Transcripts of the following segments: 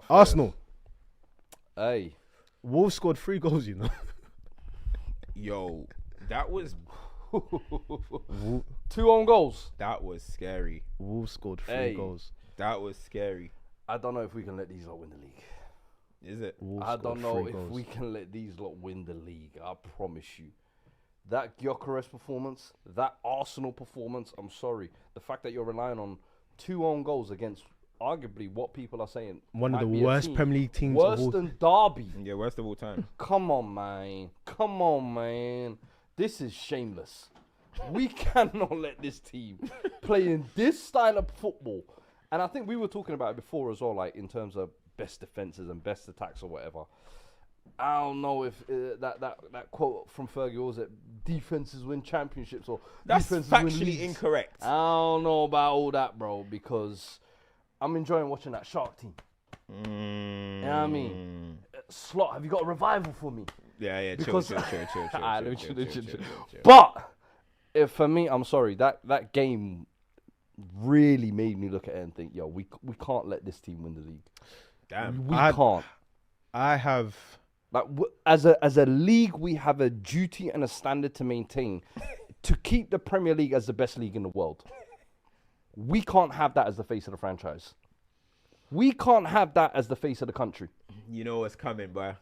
Arsenal. Hey. Wolves scored 3 goals, you know. Yo, that was 2 own goals. that was scary. Wolves scored 3 goals. That was scary. I don't know if we can let these lot win the league. Is it? Wolves I scored don't know 3 if goals. we can let these lot win the league. I promise you. That Gyökeres performance, that Arsenal performance, I'm sorry. The fact that you're relying on 2 own goals against arguably what people are saying One of might the be a worst team. Premier League teams Worse of all. than Derby. Yeah, worst of all time. Come on, man. Come on, man. This is shameless. We cannot let this team play in this style of football. And I think we were talking about it before as well, like in terms of best defenses and best attacks or whatever. I don't know if that quote from Fergie, was it defenses win championships or That's defenses win factually leagues? incorrect. I don't know about all that, bro, because I'm enjoying watching that Shark team. You know what I mean? Slot, have you got a revival for me? Yeah, Because- chill. But if for me, I'm sorry, that game really made me look at it and think, yo, we can't let this team win the league. Damn. We can't. I have... Like as a league, we have a duty and a standard to maintain to keep the Premier League as the best league in the world. We can't have that as the face of the franchise. We can't have that as the face of the country. You know what's coming, boy.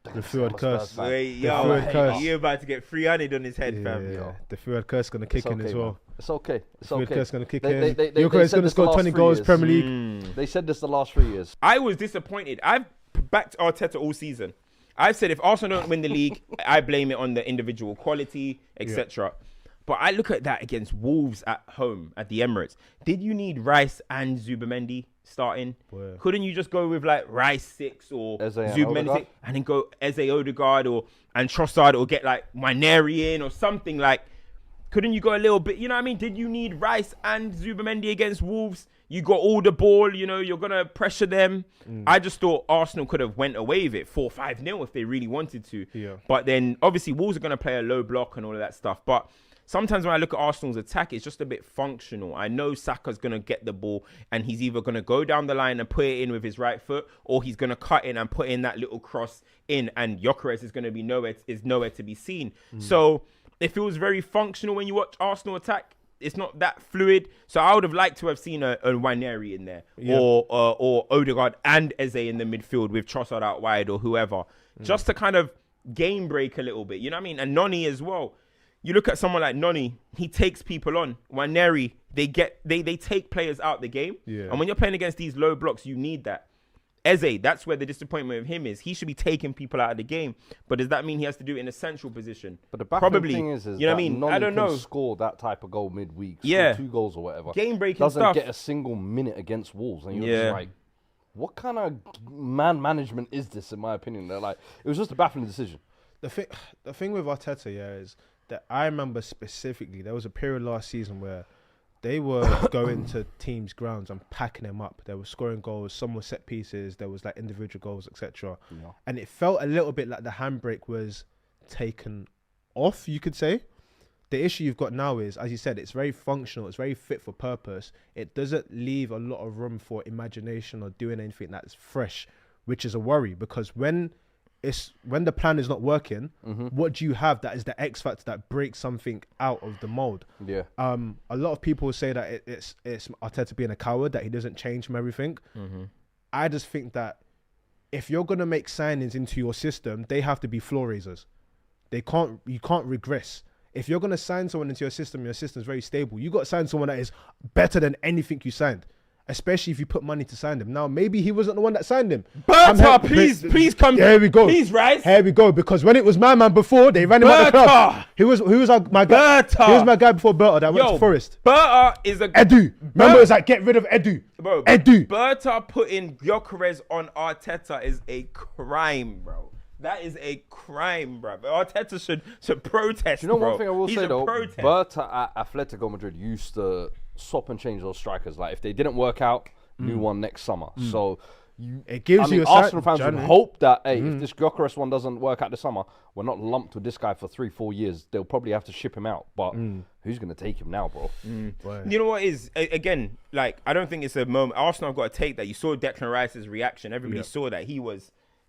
The Fuad curse. Man. Wait, The Fuad curse. you're about to get 300 on his head, fam. Yeah, the Fuad curse going to kick in as well. Man. It's okay. It's Fuad okay. curse going to kick They in. said Gyökeres going to this the score last 20 3 goals, years. Premier League. They said this the last 3 years. I was disappointed. I've backed Arteta all season. I've said if Arsenal don't win the league, I blame it on the individual quality, etc. But I look at that against Wolves at home at the Emirates. Did you need Rice and Zubimendi starting? Boy. Couldn't you just go with like Rice 6 or Eze and Zubimendi Odegaard? 6 and then go Eze Odegaard and Trossard or get like Waneri in or something like? Couldn't you go a little bit? You know what I mean? Did you need Rice and Zubimendi against Wolves? You got all the ball, you know, you're going to pressure them. I just thought Arsenal could have went away with it 4-5-0 if they really wanted to. Yeah. But then obviously Wolves are going to play a low block and all of that stuff. But sometimes when I look at Arsenal's attack, it's just a bit functional. I know Saka's going to get the ball and he's either going to go down the line and put it in with his right foot or he's going to cut in and put in that little cross in and Gyökeres is going to be nowhere to be seen. So it feels very functional when you watch Arsenal attack. It's not that fluid. So I would have liked to have seen a Waneri in there or Odegaard and Eze in the midfield with Trossard out wide or whoever, just to kind of game break a little bit. You know what I mean? And Noni as well. You look at someone like Noni, he takes people on. Waneri, they take players out the game. Yeah. And when you're playing against these low blocks, you need that. Eze, that's where the disappointment of him is. He should be taking people out of the game. But does that mean he has to do it in a central position? But the baffling Probably. thing is You know what I mean? Noni I don't can know. score that type of goal midweek. Yeah. Score 2 goals or whatever. Game-breaking Doesn't stuff. get a single minute against Wolves. And you're Yeah. just like, what kind of man management is this, in my opinion? They're like, it was just a baffling decision. The thing with Arteta, is that I remember specifically there was a period last season where they were going to teams' grounds and packing them up. They were scoring goals. Some were set pieces. There was like individual goals, etc. Yeah. And it felt a little bit like the handbrake was taken off, you could say. The issue you've got now is, as you said, it's very functional. It's very fit for purpose. It doesn't leave a lot of room for imagination or doing anything that's fresh, which is a worry because when the plan is not working, what do you have that is the X factor that breaks something out of the mold? Yeah. A lot of people say that it's Arteta being a coward, that he doesn't change from everything. I just think that if you're gonna make signings into your system, they have to be floor raisers. You can't regress. If you're gonna sign someone into your system's very stable. You got to sign someone that is better than anything you signed. Especially if you put money to sign him. Now, maybe he wasn't the one that signed him. Berta, please come. Here we go. Please rise. Here we go. Because when it was my man before, they ran him out of the club. Who was my guy? Berta. He was my guy before Berta that went to Forest. Berta is a... Edu. Remember, it was like, get rid of Edu. Bro, Edu. Berta putting Gyökeres on Arteta is a crime, bro. That is a crime, bro. Arteta should protest, You know bro. one thing I will He say should though, protest. Berta at Atletico Madrid used to swap and change those strikers. Like if they didn't work out, new one next summer. So It gives you a Arsenal fans would January. hope that, hey, if this Gyökeres one doesn't work out this summer, we're not lumped with this guy for 3-4 years. They'll probably have to ship him out. But who's going to take him now, bro? You know what is, again, like, I don't think it's a moment. Arsenal have got to take that. You saw Declan Rice's reaction. Everybody saw that.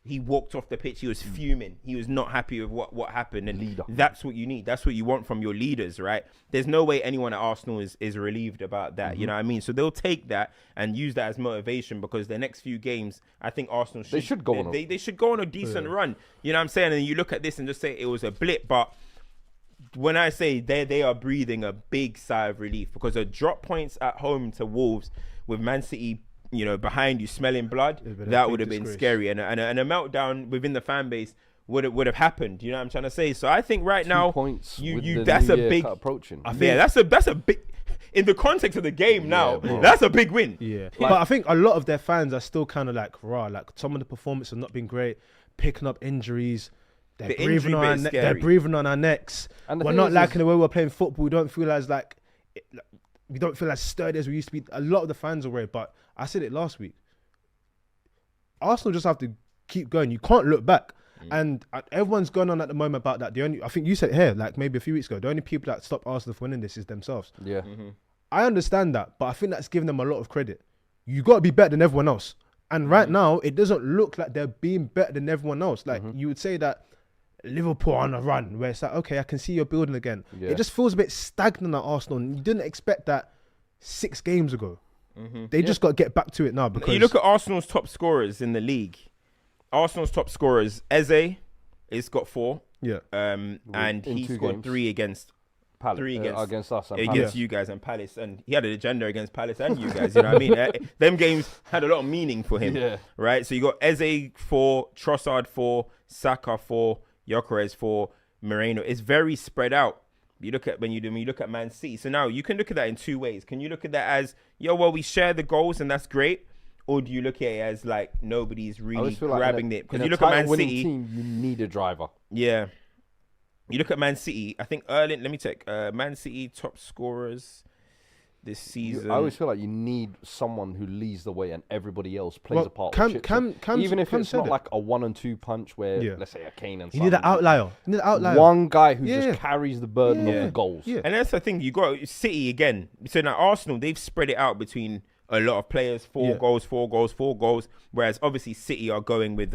He walked off the pitch. He was fuming. He was not happy with what happened. And that's what you need. That's what you want from your leaders, right? There's no way anyone at Arsenal is relieved about that. You know what I mean? So they'll take that and use that as motivation, because their next few games, I think Arsenal should go on. They should go on a decent run. You know what I'm saying? And you look at this and just say it was a blip. But when I say they are breathing a big sigh of relief, because the drop points at home to Wolves with Man City, you know, behind you smelling blood, that would have been scary, and a meltdown within the fan base would have happened. You know what I'm trying to say? So I think right 2 now, points that's a big approaching. that's a big, in the context of the game now. That's a big win. Yeah, but I think a lot of their fans are still kind of like raw. Like, some of the performances have not been great, picking up injuries. They're breathing on our necks. And we're not liking the way we're playing football. We don't feel as we don't feel as sturdy as we used to be. A lot of the fans are worried, but I said it last week. Arsenal just have to keep going. You can't look back. And everyone's going on at the moment about that. I think you said it here, like maybe a few weeks ago, the only people that stop Arsenal from winning this is themselves. Yeah. I understand that, but I think that's giving them a lot of credit. You got to be better than everyone else. And right now, it doesn't look like they're being better than everyone else. Like, you would say that Liverpool on a run, where it's like, okay, I can see you're building again. It just feels a bit stagnant at Arsenal, and you didn't expect that 6 games ago. They just got to get back to it now, because you look at Arsenal's top scorers in the league. Arsenal's top scorers, Eze, has got 4. Yeah. And he scored 3 against Palace, 3 against us and against you guys and Palace, and he had an agenda against Palace and you guys. You know what I mean? Them games had a lot of meaning for him, right? So you got Eze 4, Trossard 4, Saka 4, Gyökeres 4, Moreno. It's very spread out. You look at when you look at Man City. So now you can look at that in 2 ways. Can you look at that as, we share the goals and that's great, or do you look at it as like nobody's really grabbing it? Because you look at Man City, team, you need a driver. Yeah. You look at Man City. I think let me check. Man City top scorers this season. I always feel like you need someone who leads the way and everybody else plays a part. Even if it's not like a 1 and 2 punch where, let's say, a Kane and you need an outlier. One guy who just carries the burden of the goals. Yeah. And that's the thing. You got City again. So now Arsenal, they've spread it out between a lot of players. 4 goals, 4 goals, 4 goals. Whereas obviously City are going with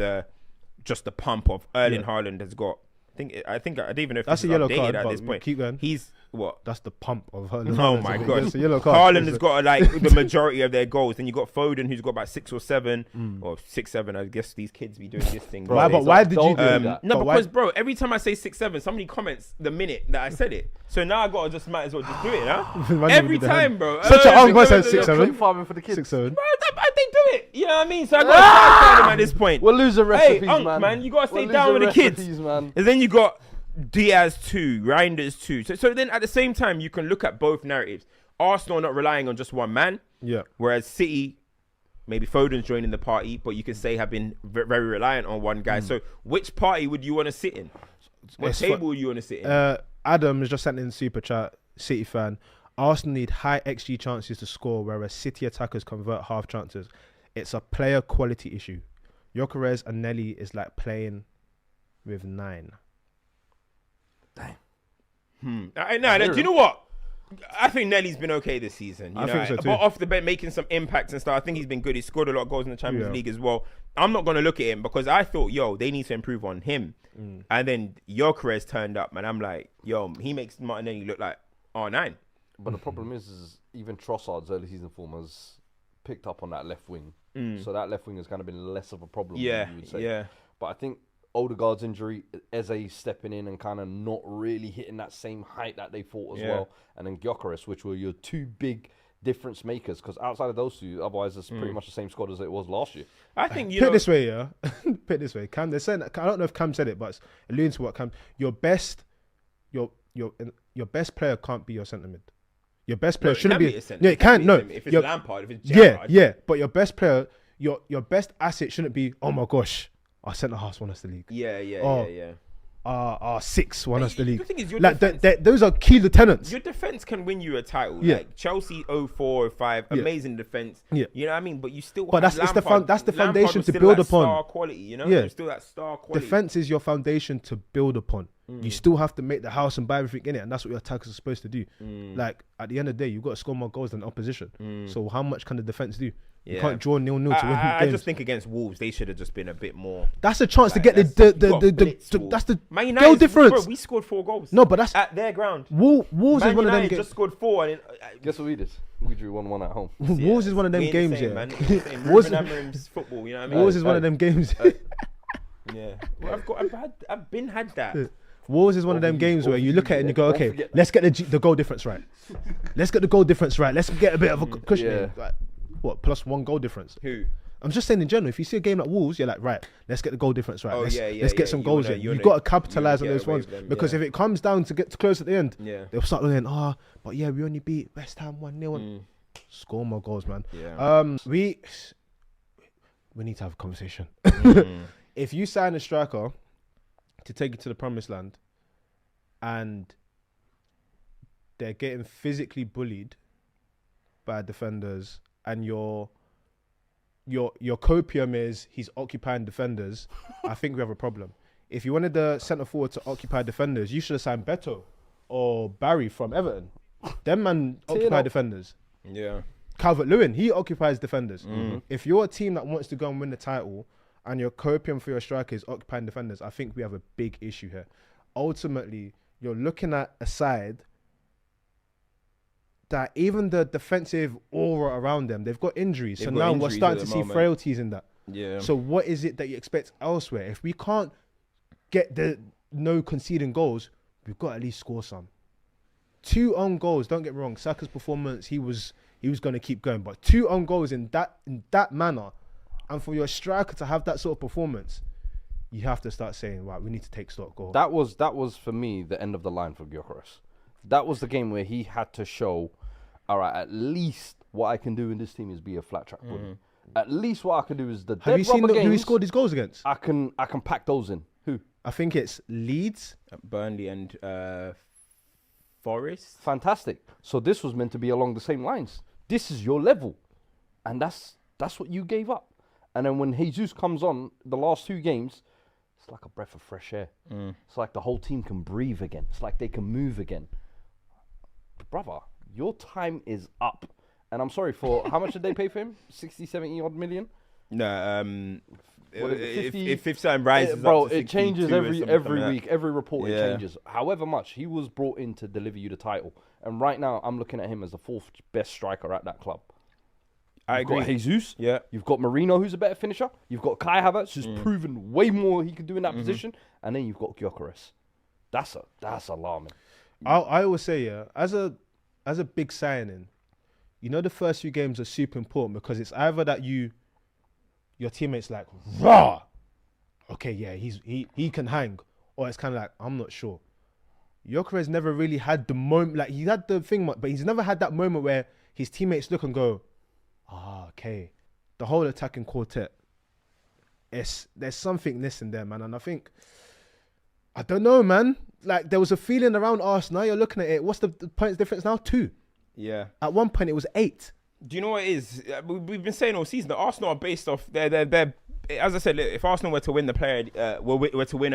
just the pump of Erling Haaland has got. I think I don't even know if that's this a yellow updated card. At this point. Keep going. He's what? That's the pump of Haaland. Oh my god! That's a yellow card. Haaland has got like the majority of their goals. Then you got Foden, who's got about 6 or 7, or 6, 7. I guess these kids be doing this thing. Bro. Why did you do that? No, because bro, every time I say 6, 7, somebody comments the minute that I said it. So now I gotta might as well just do it, huh? Every time, bro. Such an uncle said 6, 7. Farming for the kids. 6, 7. Bro, they do it. You know what I mean? So I gotta start them at this point. We're losing recipes, man. You gotta stay down with the kids, man. And then you got Diaz 2, Reinders 2. So then at the same time, you can look at both narratives. Arsenal are not relying on just one man. Yeah. Whereas City, maybe Foden's joining the party, but you can say have been very reliant on one guy. So which party would you want to sit in? What table would you want to sit in? Adam has just sent in super chat, City fan. Arsenal need high XG chances to score, whereas City attackers convert half chances. It's a player quality issue. Gyökeres and Nelly is like playing with 9. Do you know what? I think Nelly's been okay this season. I think so too. But off the bench, making some impacts and stuff. I think he's been good. He's scored a lot of goals in the Champions League as well. I'm not going to look at him because I thought, they need to improve on him. And then Gyökeres turned up, and I'm like, he makes Martinelli look like R9. But the problem is even Trossard's early season form has picked up on that left wing. So that left wing has kind of been less of a problem. You would say. But I think Odegaard's injury, Eze stepping in and kind of not really hitting that same height that they thought as well. And then Gyökeres, which were your 2 big difference makers. Because outside of those 2, otherwise it's pretty much the same squad as it was last year. I think put it this way, put it this way. Cam, they're saying, I don't know if Cam said it, but it's alluding to what Cam. Your best player can't be your centre mid. Your best player shouldn't be. It can. No, if it's Lampard, if it's Gerrard. But your best player, your best asset shouldn't be. Oh my gosh, our centre halves won us the league. Yeah. R6 won us the The league. thing is, your Like defense- those are key lieutenants. Your defense can win you a title. Yeah. Like Chelsea 04, 05, amazing defense. Yeah. You know what I mean? But you still But have that's Lampard. that's the Lampard foundation was to still build that upon. Star quality, you know? Yeah. There's still that star quality. Defense is your foundation to build upon. You still have to make the house and buy everything in it, and that's what your attackers are supposed to do. Like at the end of the day, you've got to score more goals than the opposition. So how much can the defense do? You Yeah. can't draw 0-0 to win I games. just think against Wolves, they should have just been a bit more. That's a chance to Like, get that's- the you got blitzed, Wolves. that's the Man goal United, difference. bro, we scored 4 goals. No, but that's At their ground. Wolves Man is one of them United games. just scored 4. And Guess what we did? We drew 1-1 at home. Wolves is one of them we ain't the games, same, yeah. man. We ain't the same. Wolves- Ruben Amorim's football, you know what I mean? Wolves is one of them games. Yeah. Well, I've been had that. Wolves is one of them games where you look at it and you go, Don't okay, forget that. let's get the goal difference right. Let's get the goal difference right. Let's get a bit of a cushion. Yeah. Like, what, +1 goal difference? Who? I'm just saying in general, if you see a game like Wolves, you're like, right, let's get the goal difference right. Oh, let's yeah, let's get yeah. some You goals wanna- in. you You've wanna- got to capitalize you on wanna those get away ones with them, because yeah. if it comes down to get close at the end, Yeah. they'll start looking, but yeah, we only beat West Ham 1-0. Score more goals, man. Yeah. We need to have a conversation. Mm. If you sign a striker to take you to the promised land and they're getting physically bullied by defenders and your copium is he's occupying defenders, I think we have a problem. If you wanted the centre forward to occupy defenders, you should have signed Beto or Barry from Everton. Them man occupy defenders. Yeah. Calvert-Lewin, he occupies defenders. If you're a team that wants to go and win the title and your copium for your striker is occupying defenders, I think we have a big issue here. Ultimately, you're looking at a side that even the defensive aura around them, they've got injuries. They've So got now we're injuries starting at to the see moment. frailties in that. Yeah. So what is it that you expect elsewhere? If we can't get the no conceding goals, we've got to at least score some. 2 own goals, don't get me wrong. Saka's performance, he was going to keep going, but 2 own goals in that manner, and for your striker to have that sort of performance, you have to start saying, right, we need to take stock. Goal. That was for me the end of the line for Gyökeres. That was the game where he had to show, all right, at least what I can do in this team is be a flat track bully. At least what I can do is the Have you dead seen rubber who he games, scored his goals against? I can pack those in. Who? I think it's Leeds. Burnley and Forest. Fantastic. So this was meant to be along the same lines. This is your level, and that's what you gave up. And then when Jesus comes on the last 2 games, it's like a breath of fresh air. It's like the whole team can breathe again. It's like they can move again. Brother, your time is up. And I'm sorry for how much did they pay for him? 60, 70 odd million? No, What is it, 50? if fifth time rises, Bro, up to it changes 62 or something every like week. that. Every report, Yeah. it changes. However much, he was brought in to deliver you the title. And right now, I'm looking at him as the 4th best striker at that club. I You've agree. got Jesus. Yeah. You've got Marino, who's a better finisher. You've got Kai Havertz, who's proven way more he can do in that position. And then you've got Gyökeres. That's alarming. I always say, yeah, as a big signing, you know, the first few games are super important because it's either that your teammates like, rah, okay, yeah, he can hang, or it's kind of like, I'm not sure. Gyökeres never really had the moment, like he had the thing, but he's never had that moment where his teammates look and go, okay, the whole attacking quartet, there's something missing there, man. And I think, I don't know, man. Like there was a feeling around Arsenal. You're looking at it. What's the points difference now? 2. Yeah. At one point, it was 8. Do you know what it is? We've been saying all season that Arsenal are based off. They're as I said, look, if Arsenal were to win the were to win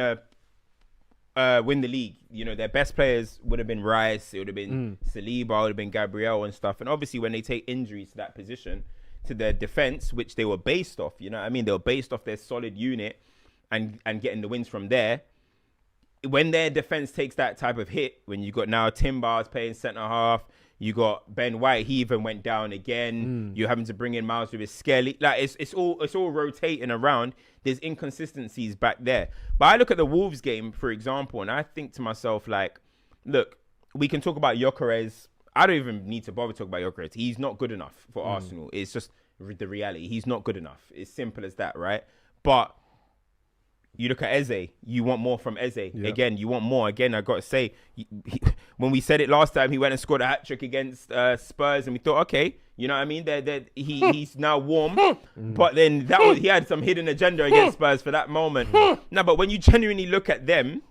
the league, you know, their best players would have been Rice, it would have been Saliba, it would have been Gabriel and stuff. And obviously, when they take injuries to that position, to their defense, which they were based off, you know what I mean? They were based off their solid unit and getting the wins from there. When their defense takes that type of hit, when you got now Tim Bar's playing centre half, you got Ben White, he even went down again. You're having to bring in Miles with his Skelly. Like it's all rotating around. There's inconsistencies back there. But I look at the Wolves game, for example, and I think to myself, like, look, we can talk about Gyökeres. I don't even need to bother talking about Gyökeres. He's not good enough for Arsenal. It's just the reality. He's not good enough. It's simple as that, right? But you look at Eze, you want more from Eze. Yeah. Again, you want more. Again, I got to say, when we said it last time, he went and scored a hat-trick against Spurs, and we thought, okay, you know what I mean? He's now warm. But then he had some hidden agenda against Spurs for that moment. No, but when you genuinely look at them,